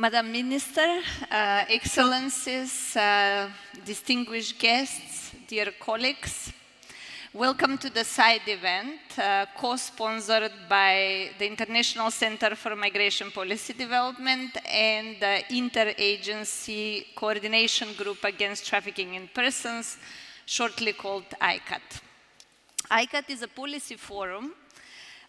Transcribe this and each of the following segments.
Madam Minister, Excellencies, distinguished guests, dear colleagues, welcome to the side event, co-sponsored by the International Center for Migration Policy Development and the Interagency Coordination Group Against Trafficking in Persons, shortly called ICAT. ICAT is a policy forum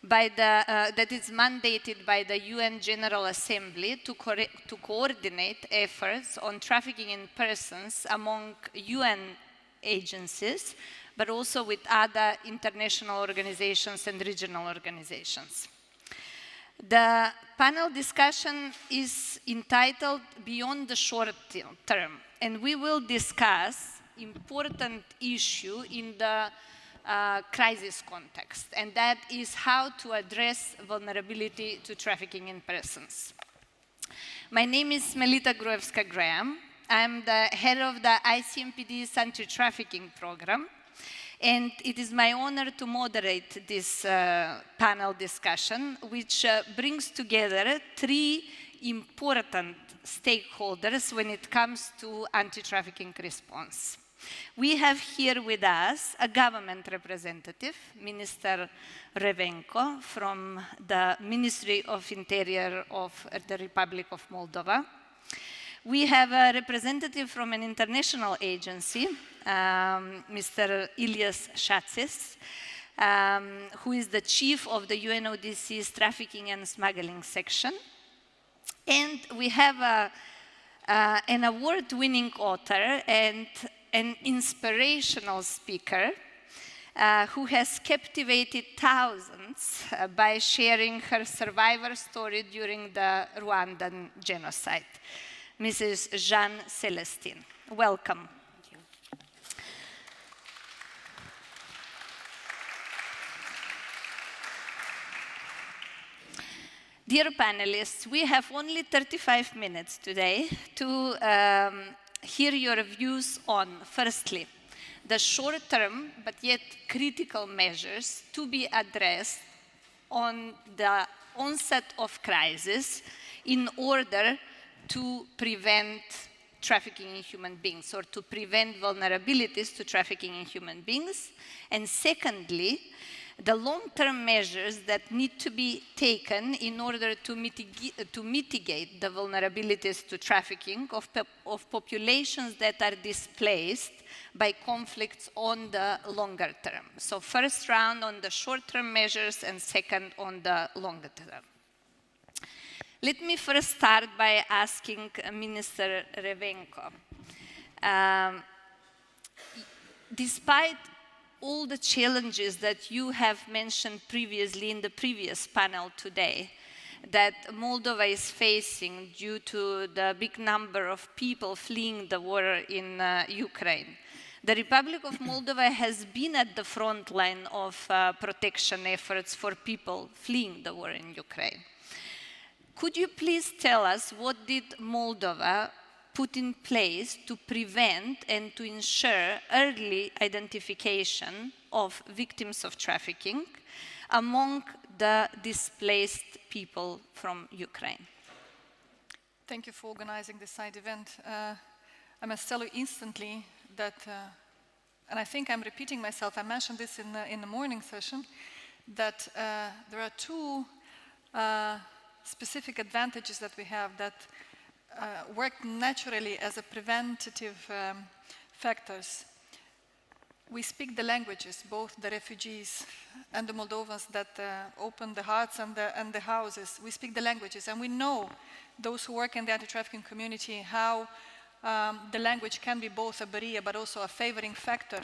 that is mandated by the UN General Assembly to coordinate efforts on trafficking in persons among UN agencies, but also with other international organizations and regional organizations. The panel discussion is entitled Beyond the Short Term, and we will discuss important issue in the crisis context, and that is how to address vulnerability to trafficking in persons. My name is Melita Gruevska-Graham. I'm the head of the ICMPD's Anti-Trafficking program, and it is my honor to moderate this panel discussion, which brings together three important stakeholders when it comes to anti-trafficking response. We have here with us a government representative, Minister Revenco, from the Ministry of Interior of the Republic of Moldova. We have a representative from an international agency, Mr. Ilias Chatzis, who is the chief of the UNODC's Trafficking and Smuggling section. And we have an award-winning author and an inspirational speaker who has captivated thousands by sharing her survivor story during the Rwandan genocide, Mrs. Jeanne Celestine. Welcome. Thank you. Dear panelists, we have only 35 minutes today to hear your views on, firstly, the short-term but yet critical measures to be addressed on the onset of crisis in order to prevent trafficking in human beings or to prevent vulnerabilities to trafficking in human beings. And secondly, the long-term measures that need to be taken in order to mitigate the vulnerabilities to trafficking of populations that are displaced by conflicts on the longer term. So first round on the short-term measures and second on the longer term. Let me first start by asking Minister Revenco. Despite all the challenges that you have mentioned previously in the previous panel today, that Moldova is facing due to the big number of people fleeing the war in Ukraine, the Republic of Moldova has been at the front line of protection efforts for people fleeing the war in Ukraine. Could you please tell us what did Moldova put in place to prevent and to ensure early identification of victims of trafficking among the displaced people from Ukraine? Thank you for organizing this side event. I must tell you instantly that, and I think I'm repeating myself, I mentioned this in the morning session, that there are two specific advantages that we have that work naturally as a preventative factors. We speak the languages, both the refugees and the Moldovans that open the hearts and the houses. We speak the languages, and we know, those who work in the anti-trafficking community, how the language can be both a barrier but also a favoring factor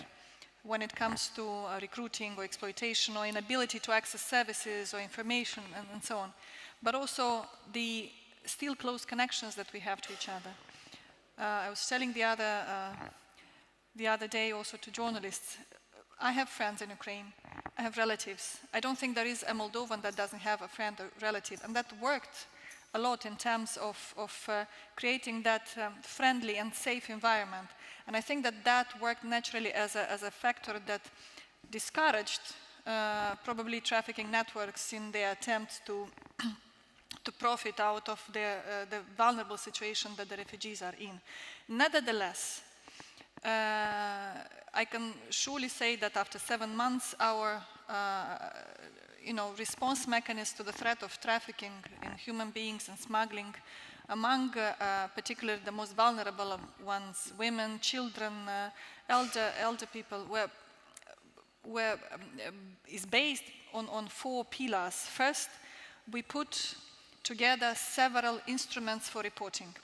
when it comes to recruiting or exploitation or inability to access services or information and so on. But also the still close connections that we have to each other. I was telling the other day also to journalists, I have friends in Ukraine, I have relatives. I don't think there is a Moldovan that doesn't have a friend or relative, and that worked a lot in terms of creating that friendly and safe environment. And I think that worked naturally as a factor that discouraged probably trafficking networks in their attempt to profit out of the vulnerable situation that the refugees are in. Nevertheless, I can surely say that after 7 months, our response mechanism to the threat of trafficking in human beings and smuggling among particularly the most vulnerable ones, women, children, elder people, is based on 4 pillars. First, we put together several instruments for reporting.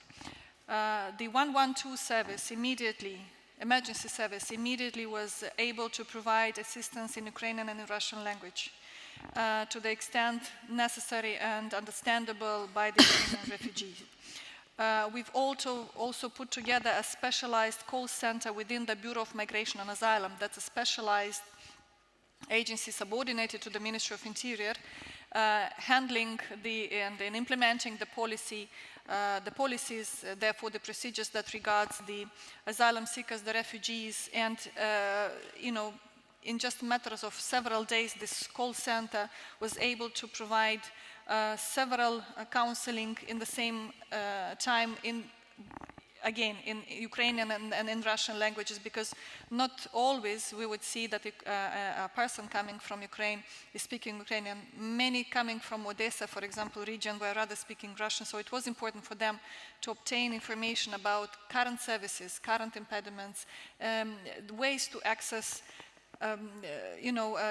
The 112 service emergency service immediately was able to provide assistance in Ukrainian and in Russian language to the extent necessary and understandable by the Ukrainian refugees. We've also put together a specialized call center within the Bureau of Migration and Asylum. That's a specialized agency subordinated to the Ministry of Interior, handling and implementing the policies, therefore the procedures that regards the asylum seekers, the refugees, and in just matters of several days, this call center was able to provide several counseling in the same time in Ukrainian and in Russian languages, because not always we would see that a person coming from Ukraine is speaking Ukrainian. Many coming from Odessa, for example, region, were rather speaking Russian, so it was important for them to obtain information about current services, current impediments, ways to access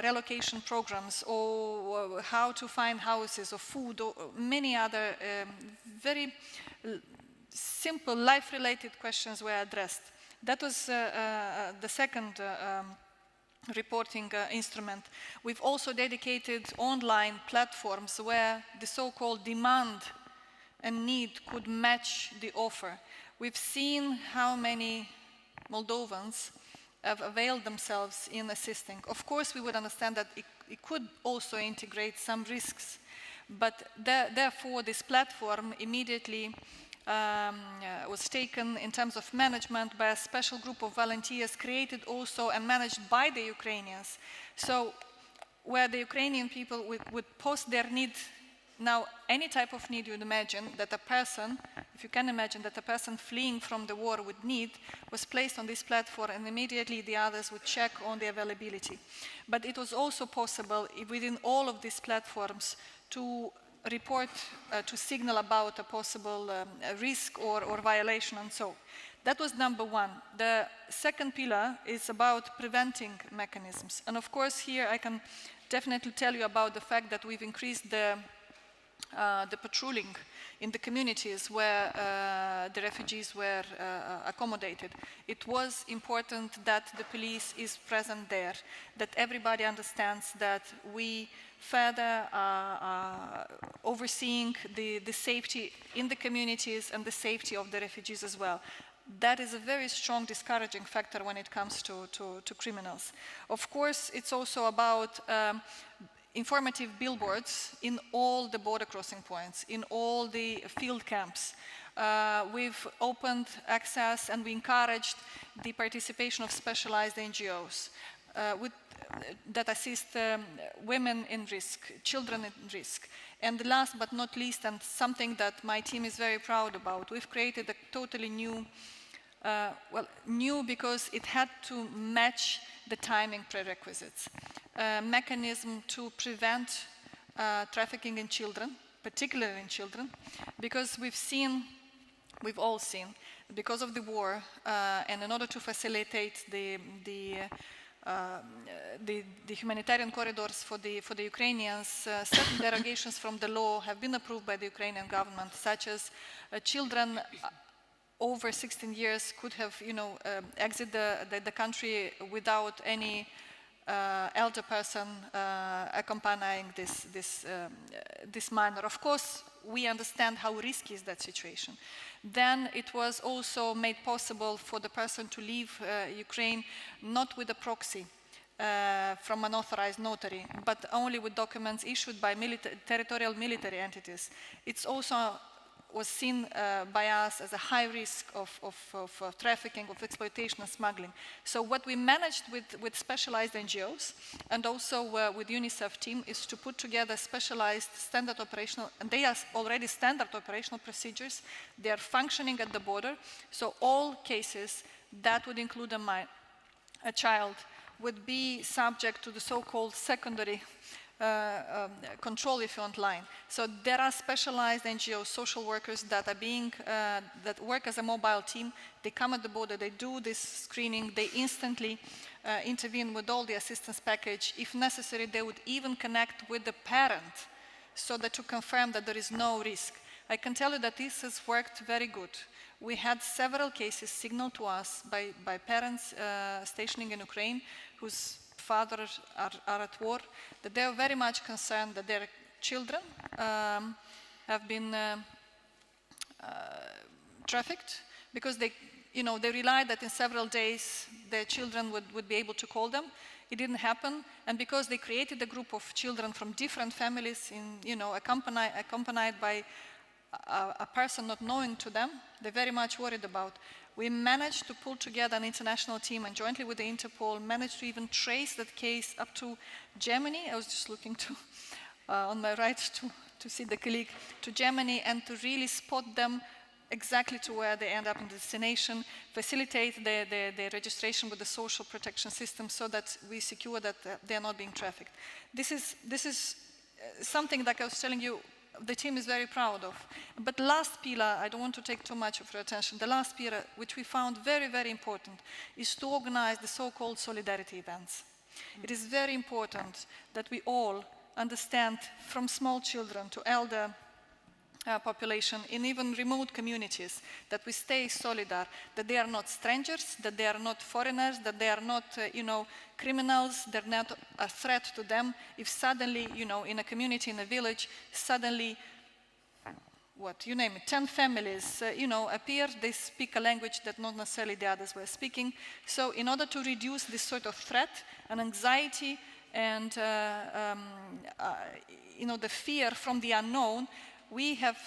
relocation programs, or how to find houses or food, or many other very simple life-related questions were addressed. That was the second reporting instrument. We've also dedicated online platforms where the so-called demand and need could match the offer. We've seen how many Moldovans have availed themselves in assisting. Of course, we would understand that it could also integrate some risks, but therefore this platform immediately was taken in terms of management by a special group of volunteers created also and managed by the Ukrainians. So where the Ukrainian people would post their need. Now, any type of need you'd imagine that a person, if you can imagine that a person fleeing from the war would need, was placed on this platform, and immediately the others would check on the availability. But it was also possible within all of these platforms to report, to signal about a possible risk or violation, and so. That was number one. The second pillar is about preventing mechanisms. And of course, here I can definitely tell you about the fact that we've increased the patrolling in the communities where the refugees were accommodated. It was important that the police is present there, that everybody understands that we further overseeing the safety in the communities and the safety of the refugees as well. That is a very strong discouraging factor when it comes to criminals. Of course, it's also about informative billboards in all the border crossing points, in all the field camps. We've opened access and we encouraged the participation of specialized NGOs that assist women in risk, children in risk. And last but not least, and something that my team is very proud about, we've created a totally new, new because it had to match the timing prerequisites. Mechanism to prevent trafficking in children, particularly in children, because we've all seen, because of the war, and in order to facilitate the humanitarian corridors for the Ukrainians, certain derogations from the law have been approved by the Ukrainian government, such as children over 16 years could have, exit the country without any elder person accompanying this minor. Of course, we understand how risky is that situation. Then it was also made possible for the person to leave Ukraine not with a proxy from an authorized notary, but only with documents issued by territorial military entities. It's also was seen by us as a high risk of trafficking, of exploitation and smuggling. So what we managed with specialized NGOs and also with UNICEF team is to put together specialized standard operational, and they are already standard operational procedures. They are functioning at the border. So all cases that would include a child would be subject to the so-called secondary control, if you want, line. So there are specialized NGOs, social workers that are that work as a mobile team. They come at the border, they do this screening, they instantly intervene with all the assistance package. If necessary, they would even connect with the parent so that to confirm that there is no risk. I can tell you that this has worked very good. We had several cases signaled to us by parents stationing in Ukraine whose fathers are at war, that they are very much concerned that their children have been trafficked because they relied that in several days their children would be able to call them. It didn't happen, and because they created a group of children from different families, accompanied by a person not knowing to them, they're very much worried about. We managed to pull together an international team and jointly with the Interpol managed to even trace that case up to Germany. I was just looking on my right to see the colleague, to Germany, and to really spot them exactly to where they end up in the destination, facilitate the registration with the social protection system so that we secure that they are not being trafficked. This is something that I was telling you the team is very proud of. But last pillar, I don't want to take too much of your attention, the last pillar, which we found very, very important, is to organize the so-called solidarity events. It is very important that we all understand, from small children to elder population, in even remote communities, that we stay solidar, that they are not strangers, that they are not foreigners, that they are not, criminals, they're not a threat to them. If suddenly, in a community, in a village, suddenly, 10 families, appear, they speak a language that not necessarily the others were speaking. So in order to reduce this sort of threat and anxiety and, the fear from the unknown, we have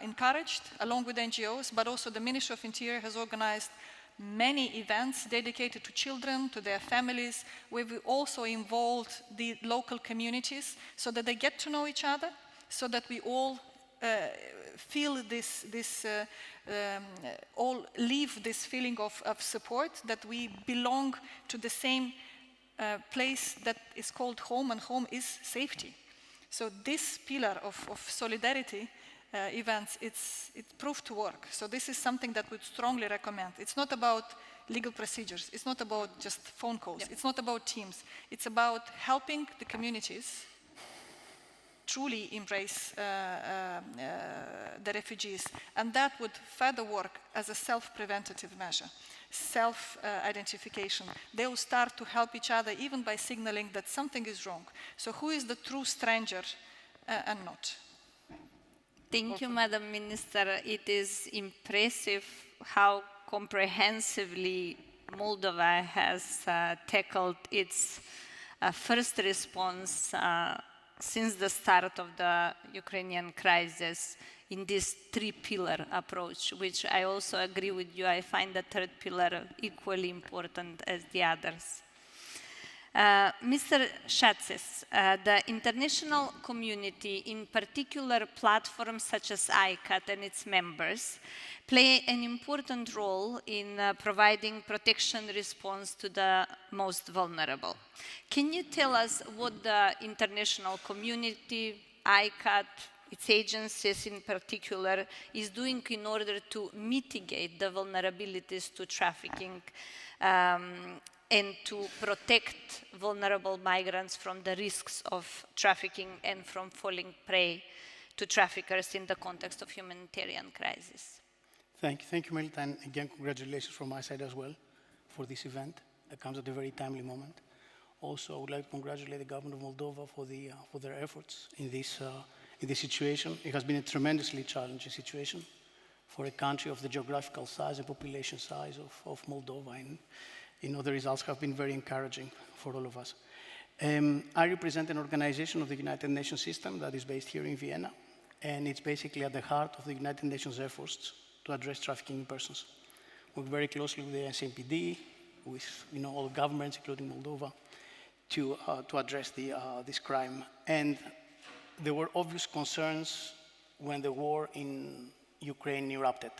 encouraged, along with NGOs, but also the Ministry of Interior has organized many events dedicated to children, to their families, where we also involved the local communities so that they get to know each other, so that we all feel all live this feeling of support, that we belong to the same place that is called home, and home is safety. So this pillar of solidarity events, it proved to work. So this is something that we'd strongly recommend. It's not about legal procedures. It's not about just phone calls. Yep. It's not about teams. It's about helping the communities truly embrace the refugees. And that would further work as a self-preventative measure, self-identification. They will start to help each other even by signaling that something is wrong. So who is the true stranger and not? Thank you, Madam Minister. It is impressive how comprehensively Moldova has tackled its first response since the start of the Ukrainian crisis in this three-pillar approach, which I also agree with you. I find the third pillar equally important as the others. Mr. Chatzis, the international community, in particular platforms such as ICAT and its members, play an important role in providing protection response to the most vulnerable. Can you tell us what the international community, ICAT, its agencies in particular, is doing in order to mitigate the vulnerabilities to trafficking and to protect vulnerable migrants from the risks of trafficking and from falling prey to traffickers in the context of humanitarian crisis? Thank you, Melita, and again, congratulations from my side as well for this event that comes at a very timely moment. Also, I would like to congratulate the government of Moldova for their efforts in this situation. It has been a tremendously challenging situation for a country of the geographical size and population size of Moldova, and the results have been very encouraging for all of us. I represent an organization of the United Nations system that is based here in Vienna, and it's basically at the heart of the United Nations efforts to address trafficking in persons. We work very closely with the ICMPD, with all governments, including Moldova, to address this crime. And there were obvious concerns when the war in Ukraine erupted.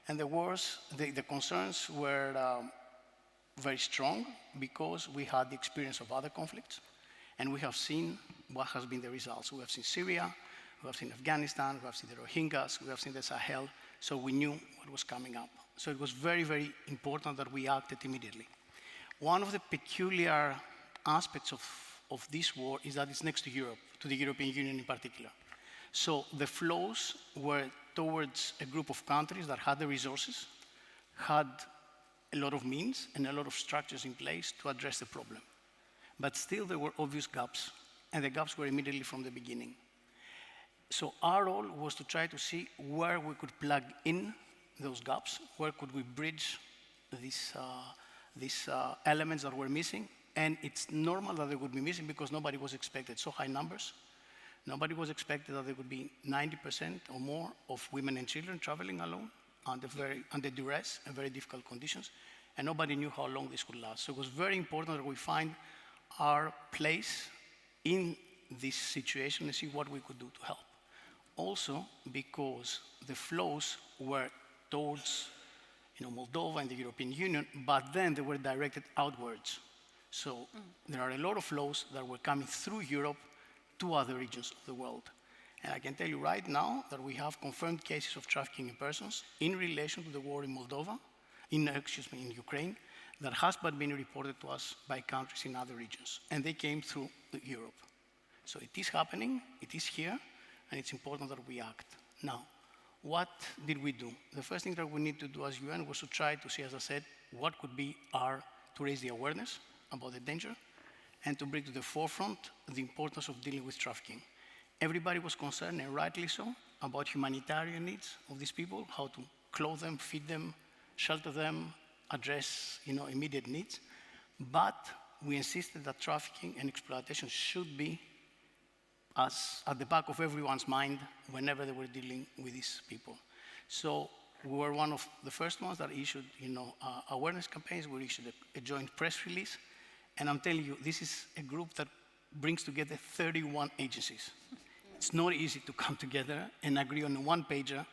And the concerns were very strong because we had the experience of other conflicts, and we have seen what has been the results. We have seen Syria, we have seen Afghanistan, we have seen the Rohingyas, we have seen the Sahel, so we knew what was coming up. So it was very, very important that we acted immediately. One of the peculiar aspects of this war is that it's next to Europe, to the European Union in particular. So the flows were towards a group of countries that had the resources, had a lot of means and a lot of structures in place to address the problem. But still there were obvious gaps, and the gaps were immediately from the beginning. So our role was to try to see where we could plug in those gaps, where could we bridge these elements that were missing. And it's normal that they would be missing because nobody was expected so high numbers. Nobody was expected that there would be 90% or more of women and children traveling alone under duress and very difficult conditions, and nobody knew how long this would last. So it was very important that we find our place in this situation and see what we could do to help. Also, because the flows were towards Moldova and the European Union, but then they were directed outwards. So there are a lot of flows that were coming through Europe to other regions of the world. And I can tell you right now that we have confirmed cases of trafficking in persons in relation to the war in in Ukraine, that has but been reported to us by countries in other regions. And they came through Europe. So it is happening, it is here, and it's important that we act. Now, what did we do? The first thing that we need to do as UN was to try to see, as I said, what could be to raise the awareness about the danger, and to bring to the forefront the importance of dealing with trafficking. Everybody was concerned, and rightly so, about humanitarian needs of these people, how to clothe them, feed them, shelter them, address immediate needs. But we insisted that trafficking and exploitation should be at the back of everyone's mind whenever they were dealing with these people. So we were one of the first ones that issued awareness campaigns. We issued a joint press release. And I'm telling you, this is a group that brings together 31 agencies. It's not easy to come together and agree on a one-pager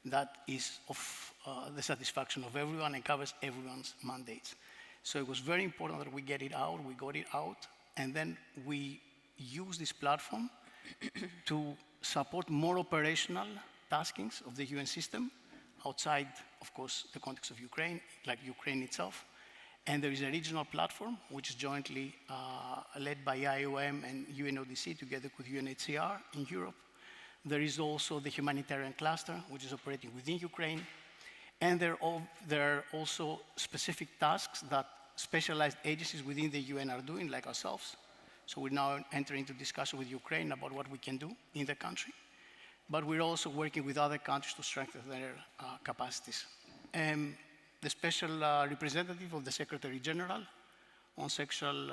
that is of the satisfaction of everyone and covers everyone's mandates. So it was very important that we get it out, we got it out, and then we use this platform to support more operational taskings of the UN system outside, of course, the context of Ukraine, like Ukraine itself. And there is a regional platform, which is jointly led by IOM and UNODC together with UNHCR in Europe. There is also the humanitarian cluster, which is operating within Ukraine. And there are also specific tasks that specialized agencies within the UN are doing, like ourselves. So we're now entering into discussion with Ukraine about what we can do in the country. But we're also working with other countries to strengthen their capacities. The special representative of the Secretary General on sexual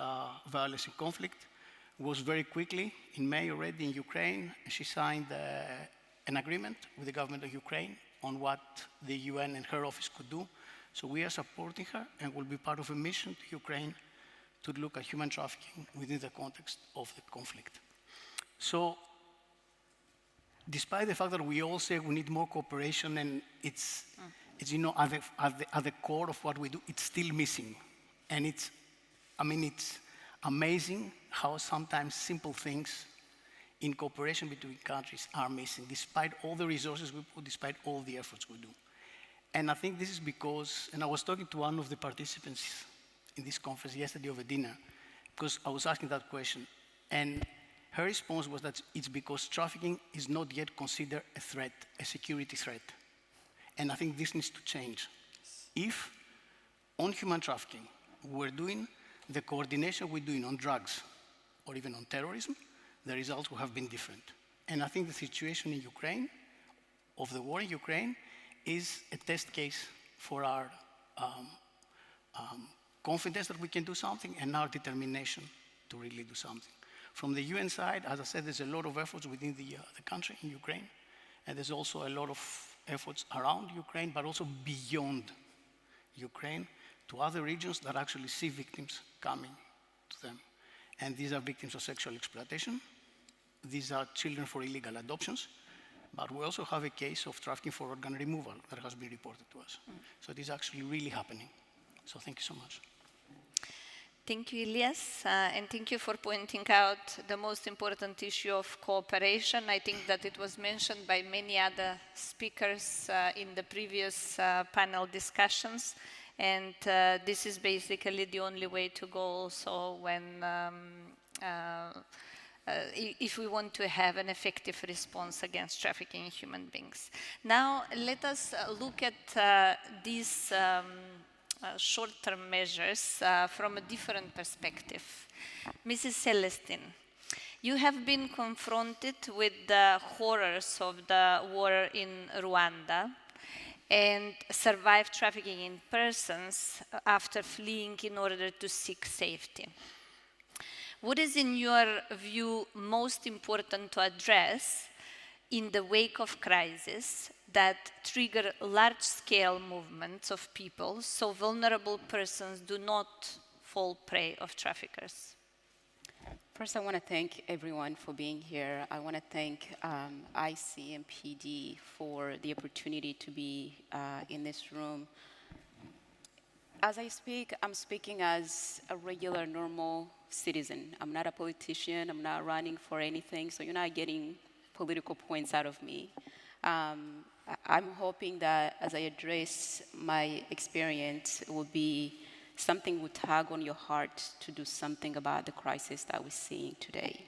violence in conflict was very quickly, in May already in Ukraine. She signed an agreement with the government of Ukraine on what the UN and her office could do. So we are supporting her and will be part of a mission to Ukraine to look at human trafficking within the context of the conflict. So despite the fact that we all say we need more cooperation and it's at the core of what we do, it's still missing. And it's amazing how sometimes simple things in cooperation between countries are missing, despite all the resources we put, despite all the efforts we do. And I think this is because, and I was talking to one of the participants in this conference yesterday over dinner, because I was asking that question, and her response was that it's because trafficking is not yet considered a threat, a security threat. And I think this needs to change. If on human trafficking, we're doing the coordination we're doing on drugs or even on terrorism, the results would have been different. And I think the situation in Ukraine, of the war in Ukraine, is a test case for our confidence that we can do something and our determination to really do something. From the UN side, as I said, there's a lot of efforts within the country, in Ukraine, and there's also a lot of efforts around Ukraine, but also beyond Ukraine, to other regions that actually see victims coming to them. And these are victims of sexual exploitation. These are children for illegal adoptions. But we also have a case of trafficking for organ removal that has been reported to us. So it is actually really happening. So thank you so much. Thank you, Ilias, and thank you for pointing out the most important issue of cooperation. I think that it was mentioned by many other speakers in the previous panel discussions, and this is basically the only way to go also when if we want to have an effective response against trafficking in human beings. Now, let us look at these short-term measures from a different perspective. Mrs. Celestine, you have been confronted with the horrors of the war in Rwanda and survived trafficking in persons after fleeing in order to seek safety. What is, in your view, most important to address in the wake of crisis that trigger large-scale movements of people so vulnerable persons do not fall prey of traffickers? First, I want to thank everyone for being here. I want to thank ICMPD for the opportunity to be in this room. As I speak, I'm speaking as a regular, normal citizen. I'm not a politician. I'm not running for anything, so you're not getting political points out of me. I'm hoping that as I address my experience, it will be something will tug on your heart to do something about the crisis that we're seeing today.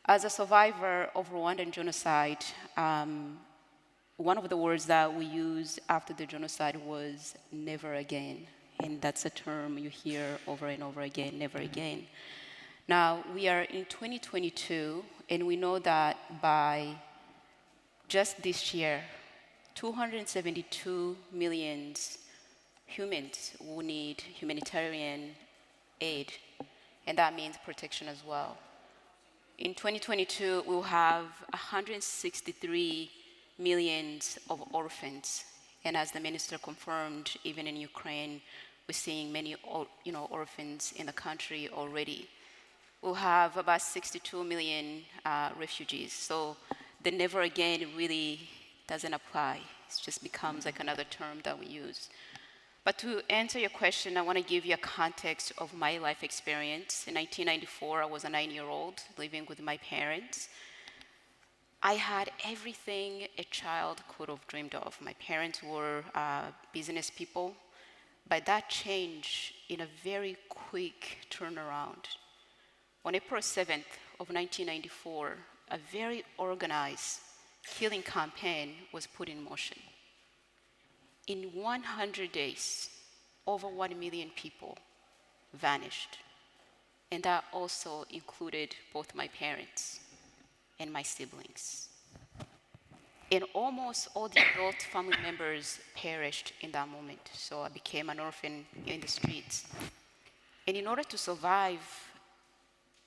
As a survivor of Rwandan genocide, one of the words that we used after the genocide was never again. And that's a term you hear over and over again, never again. Now, we are in 2022, and we know that by just this year, 272 million humans will need humanitarian aid, and that means protection as well. In 2022, we'll have 163 million of orphans, and as the minister confirmed, even in Ukraine, we're seeing many orphans in the country already. We'll have about 62 million refugees, so the never again really doesn't apply. It just becomes like another term that we use. But to answer your question, I want to give you a context of my life experience. In 1994, I was a 9-year-old living with my parents. I had everything a child could have dreamed of. My parents were business people, but that changed in a very quick turnaround. On April 7th of 1994, a very organized killing campaign was put in motion. In 100 days, over 1 million people vanished. And that also included both my parents and my siblings. And almost all the adult family members perished in that moment. So I became an orphan in the streets. And in order to survive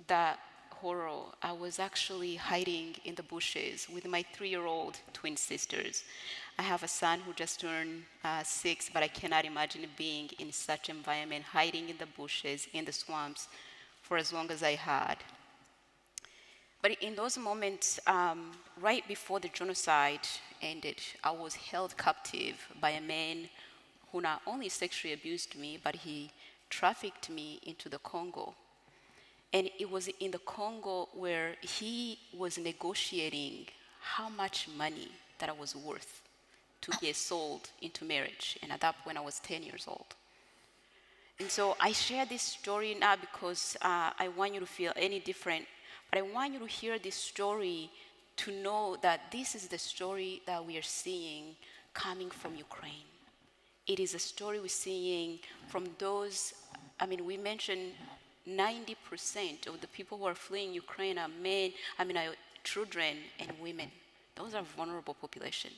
that horror, I was actually hiding in the bushes with my 3-year-old twin sisters. I have a son who just turned 6, but I cannot imagine being in such an environment, hiding in the bushes, in the swamps, for as long as I had. But in those moments, right before the genocide ended, I was held captive by a man who not only sexually abused me, but he trafficked me into the Congo. And it was in the Congo where he was negotiating how much money that I was worth to get sold into marriage. And at that point, I was 10 years old. And so I share this story not because I want you to feel any different, but I want you to hear this story to know that this is the story that we are seeing coming from Ukraine. It is a story we're seeing from those, we mentioned 90% of the people who are fleeing Ukraine are children and women. Those are vulnerable population.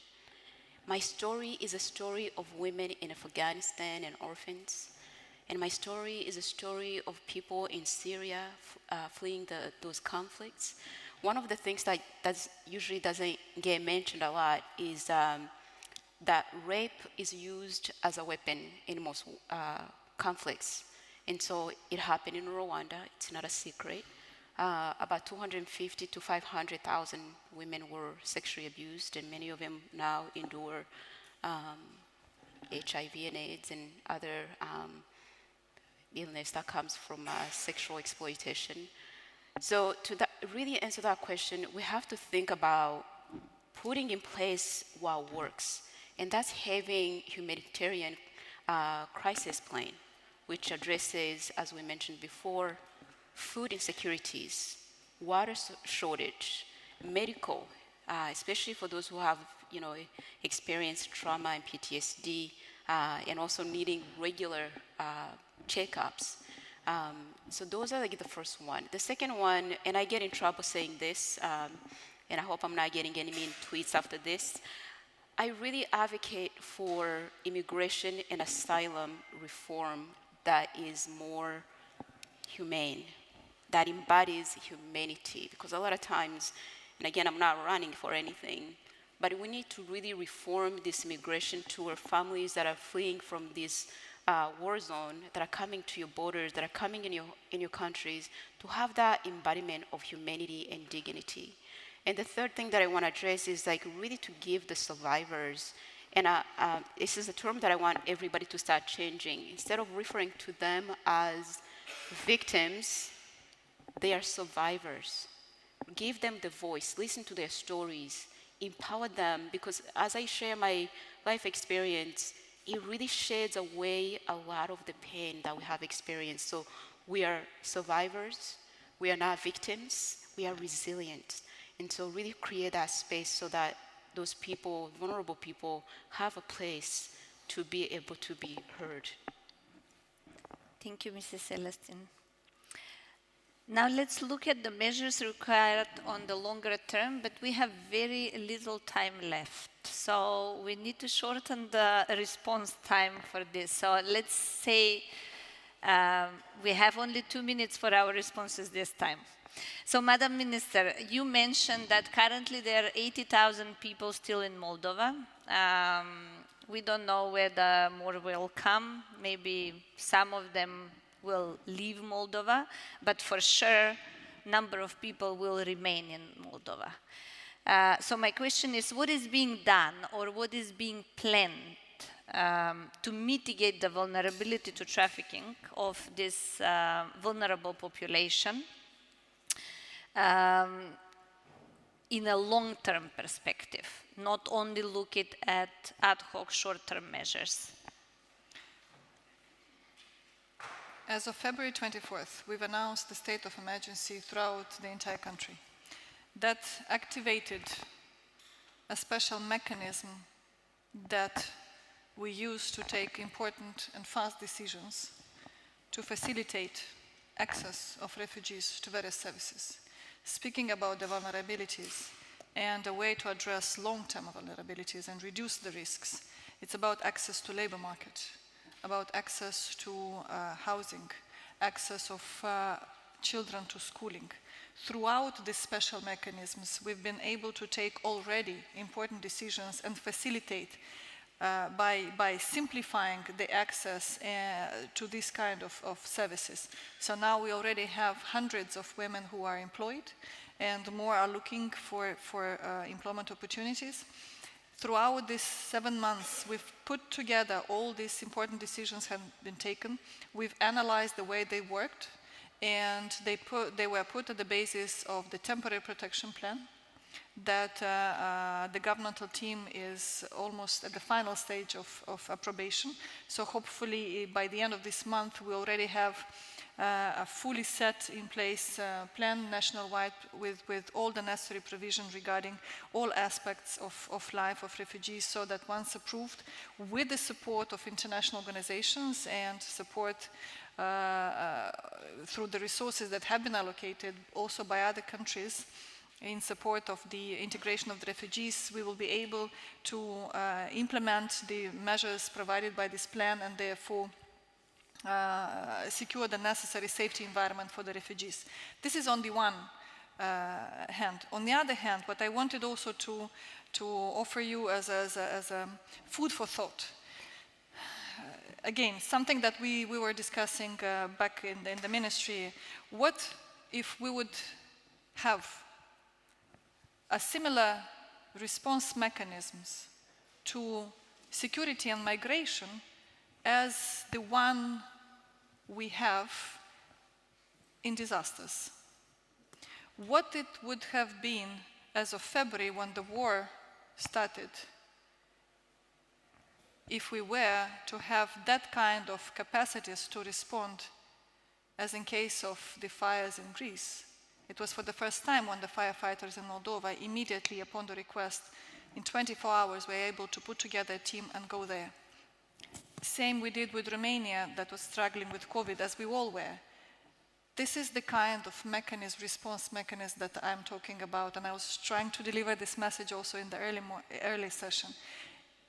My story is a story of women in Afghanistan and orphans. And my story is a story of people in Syria fleeing those conflicts. One of the things that usually doesn't get mentioned a lot is that rape is used as a weapon in most conflicts. And so it happened in Rwanda. It's not a secret. About 250 to 500,000 women were sexually abused, and many of them now endure HIV and AIDS and other illness that comes from sexual exploitation. So to really answer that question, we have to think about putting in place what works, and that's having humanitarian crisis plan, which addresses, as we mentioned before, food insecurities, water shortage, medical, especially for those who have, experienced trauma and PTSD, and also needing regular checkups. So those are like the first one. The second one, and I get in trouble saying this, and I hope I'm not getting any mean tweets after this, I really advocate for immigration and asylum reform that is more humane, that embodies humanity. Because a lot of times, and again, I'm not running for anything, but we need to really reform this immigration to our families that are fleeing from this war zone, that are coming to your borders, that are coming in your countries, to have that embodiment of humanity and dignity. And the third thing that I want to address is like really to give the survivors, and this is a term that I want everybody to start changing. Instead of referring to them as victims, they are survivors. Give them the voice, listen to their stories, empower them, because as I share my life experience, it really sheds away a lot of the pain that we have experienced. So we are survivors, we are not victims, we are resilient. And so really create that space so that those people, vulnerable people, have a place to be able to be heard. Thank you, Mrs. Celestine. Now let's look at the measures required on the longer term, but we have very little time left. So we need to shorten the response time for this. So let's say we have only 2 minutes for our responses this time. So, Madam Minister, you mentioned that currently there are 80,000 people still in Moldova. We don't know whether more will come. Maybe some of them will leave Moldova, but for sure, number of people will remain in Moldova. So my question is, what is being done or what is being planned to mitigate the vulnerability to trafficking of this vulnerable population in a long-term perspective, not only look at ad hoc short-term measures? As of February 24th, we've announced the state of emergency throughout the entire country. That activated a special mechanism that we use to take important and fast decisions to facilitate access of refugees to various services. Speaking about the vulnerabilities and a way to address long-term vulnerabilities and reduce the risks, it's about access to labor market, about access to housing, access of children to schooling. Throughout these special mechanisms, we've been able to take already important decisions and facilitate by simplifying the access to this kind of services. So now we already have hundreds of women who are employed, and more are looking for employment opportunities. Throughout these 7 months, we've put together all these important decisions have been taken. We've analyzed the way they worked, and they were put at the basis of the temporary protection plan that the governmental team is almost at the final stage of approbation. So hopefully by the end of this month, we already have a fully set in place plan nationwide with all the necessary provision regarding all aspects of life of refugees, so that once approved, with the support of international organizations and support through the resources that have been allocated also by other countries in support of the integration of the refugees, we will be able to implement the measures provided by this plan, and therefore secure the necessary safety environment for the refugees. This is on the one hand. On the other hand, what I wanted also to offer you as a food for thought. Again, something that we were discussing back in the ministry. What if we would have a similar response mechanisms to security and migration as the one we have in disasters? What it would have been as of February when the war started if we were to have that kind of capacities to respond as in case of the fires in Greece. It was for the first time when the firefighters in Moldova immediately upon the request in 24 hours were able to put together a team and go there. Same we did with Romania that was struggling with COVID, as we all were. This is the kind of mechanism, response mechanism that I'm talking about, and I was trying to deliver this message also in the early session.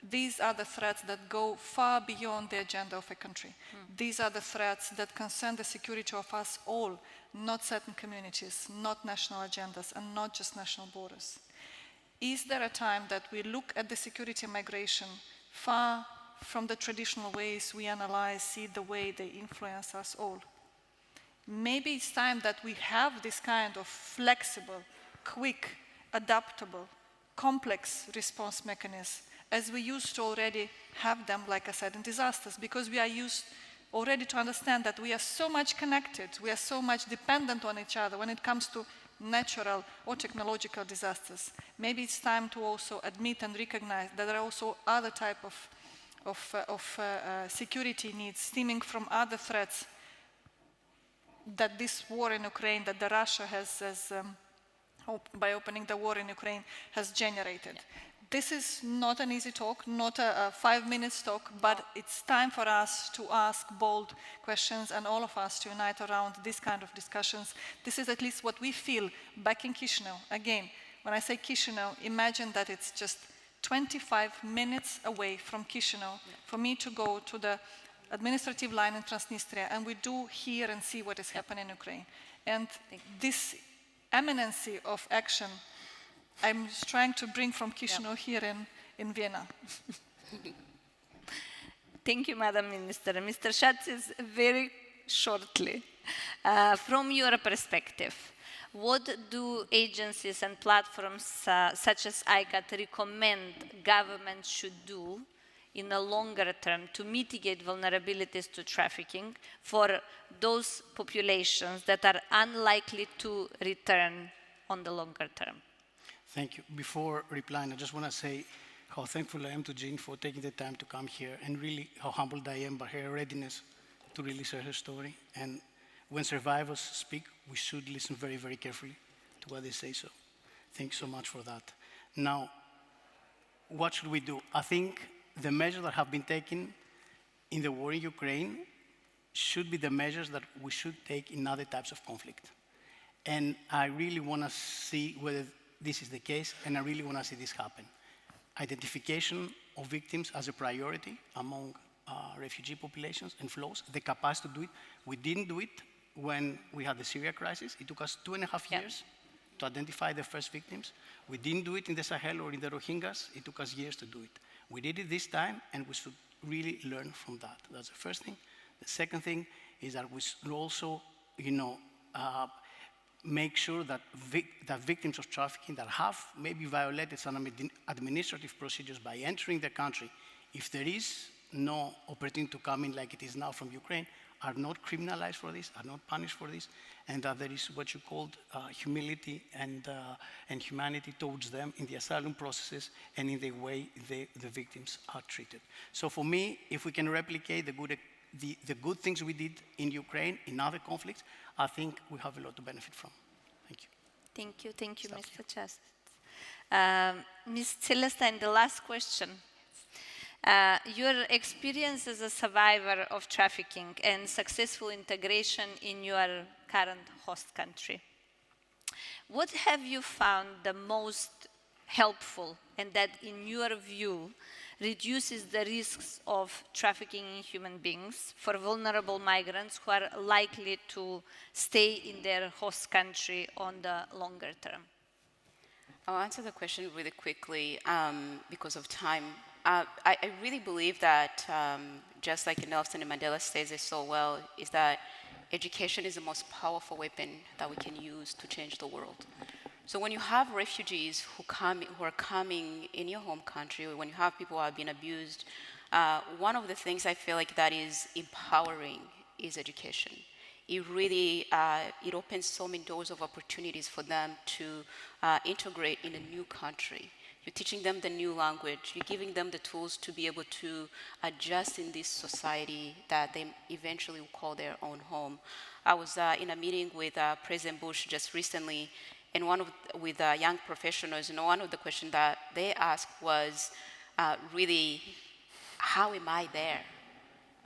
These are the threats that go far beyond the agenda of a country. These are the threats that concern the security of us all, not certain communities, not national agendas, and not just national borders. Is there a time that we look at the security and migration far from the traditional ways we analyze, see the way they influence us all? Maybe it's time that we have this kind of flexible, quick, adaptable, complex response mechanism as we used to already have them, like I said, in disasters, because we are used already to understand that we are so much connected, we are so much dependent on each other when it comes to natural or technological disasters. Maybe it's time to also admit and recognize that there are also other type of security needs stemming from other threats that this war in Ukraine, that the Russia has by opening the war in Ukraine, has generated. Yeah. This is not an easy talk, not a 5-minute talk, but it's time for us to ask bold questions and all of us to unite around this kind of discussions. This is at least what we feel back in Chisinau. Again, when I say Chisinau, imagine that it's just 25 minutes away from Chisinau for me to go to the administrative line in Transnistria, and we do hear and see what is happening in Ukraine. And this eminency of action I'm trying to bring from Chisinau here in Vienna. Thank you, Madam Minister. Mr. Chatzis, very shortly, from your perspective, what do agencies and platforms such as ICAT recommend governments should do in the longer term to mitigate vulnerabilities to trafficking for those populations that are unlikely to return on the longer term? Thank you. Before replying, I just want to say how thankful I am to Jeanne for taking the time to come here, and really how humbled I am by her readiness to really share her story. And when survivors speak, we should listen very, very carefully to what they say. So thank you so much for that. Now, what should we do? I think the measures that have been taken in the war in Ukraine should be the measures that we should take in other types of conflict. And I really want to see whether this is the case, and I really want to see this happen. Identification of victims as a priority among refugee populations and flows, the capacity to do it. We didn't do it when we had the Syria crisis. It took us 2.5 years to identify the first victims. We didn't do it in the Sahel or in the Rohingyas. It took us years to do it. We did it this time, and we should really learn from that. That's the first thing. The second thing is that we should also, make sure that victims of trafficking that have maybe violated some administrative procedures by entering the country, if there is no opportunity to come in like it is now from Ukraine, are not criminalized for this, are not punished for this, and that there is what you called humility and humanity towards them in the asylum processes and in the way the victims are treated. So for me, if we can replicate the good things we did in Ukraine, in other conflicts, I think we have a lot to benefit from. Thank you. Thank you, Mr. Chatzis. Ms. Celestine, the last question. Your experience as a survivor of trafficking and successful integration in your current host country. What have you found the most helpful and that, in your view, reduces the risks of trafficking in human beings for vulnerable migrants who are likely to stay in their host country on the longer term? I'll answer the question really quickly because of time. I really believe that, just like Nelson Mandela says it so well, is that education is the most powerful weapon that we can use to change the world. So when you have refugees who are coming in your home country, or when you have people who have been abused, one of the things I feel like that is empowering is education. It really, it opens so many doors of opportunities for them to integrate in a new country. You're teaching them the new language. You're giving them the tools to be able to adjust in this society that they eventually will call their own home. I was in a meeting with President Bush just recently, and with young professionals, and one of the questions that they asked was really, how am I there?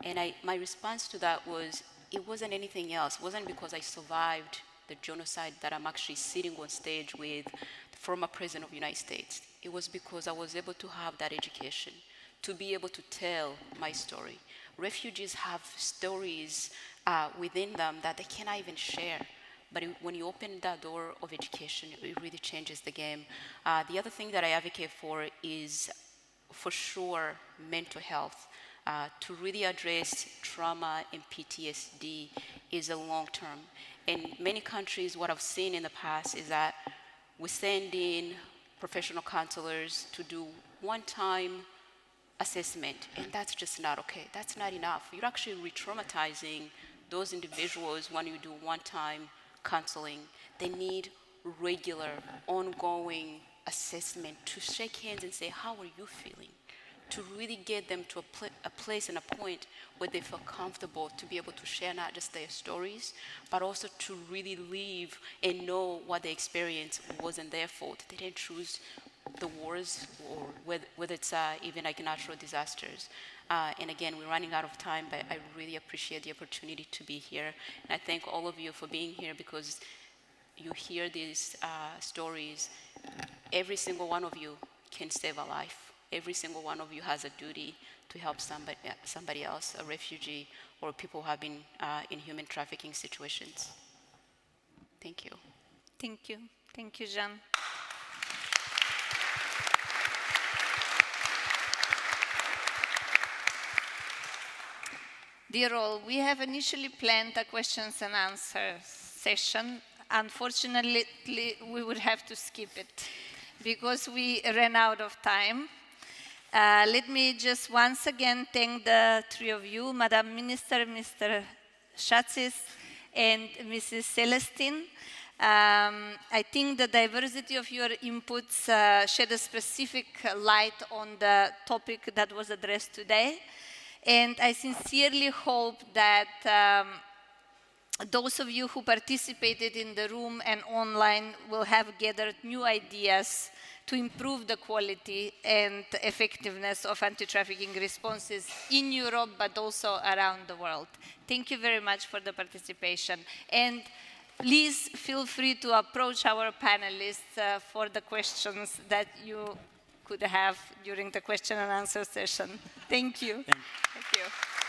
And my response to that was, it wasn't anything else. It wasn't because I survived the genocide that I'm actually sitting on stage with the former president of the United States. It was because I was able to have that education, to be able to tell my story. Refugees have stories within them that they cannot even share. But when you open that door of education, it really changes the game. The other thing that I advocate for is, for sure, mental health. To really address trauma and PTSD is a long term. In many countries, what I've seen in the past is that we send in professional counselors to do one-time assessment, and that's just not okay. That's not enough. You're actually re-traumatizing those individuals when you do one-time counseling. They need regular, ongoing assessment to shake hands and say, how are you feeling? To really get them to a place and a point where they feel comfortable to be able to share not just their stories, but also to really live and know what they experienced wasn't their fault. They didn't choose the wars, or whether it's even like natural disasters. And again, we're running out of time, but I really appreciate the opportunity to be here. And I thank all of you for being here, because you hear these stories. Every single one of you can save a life. Every single one of you has a duty to help somebody else, a refugee, or people who have been in human trafficking situations. Thank you. Thank you. Thank you, Jeanne. Dear all, we have initially planned a questions and answers session. Unfortunately, we would have to skip it because we ran out of time. Let me just once again thank the three of you, Madam Minister, Mr. Chatzis, and Mrs. Celestine. I think the diversity of your inputs shed a specific light on the topic that was addressed today. And I sincerely hope that those of you who participated in the room and online will have gathered new ideas to improve the quality and effectiveness of anti-trafficking responses in Europe, but also around the world. Thank you very much for the participation. And please feel free to approach our panelists for the questions that you could have during the question and answer session. Thank you. Thank you. Thank you.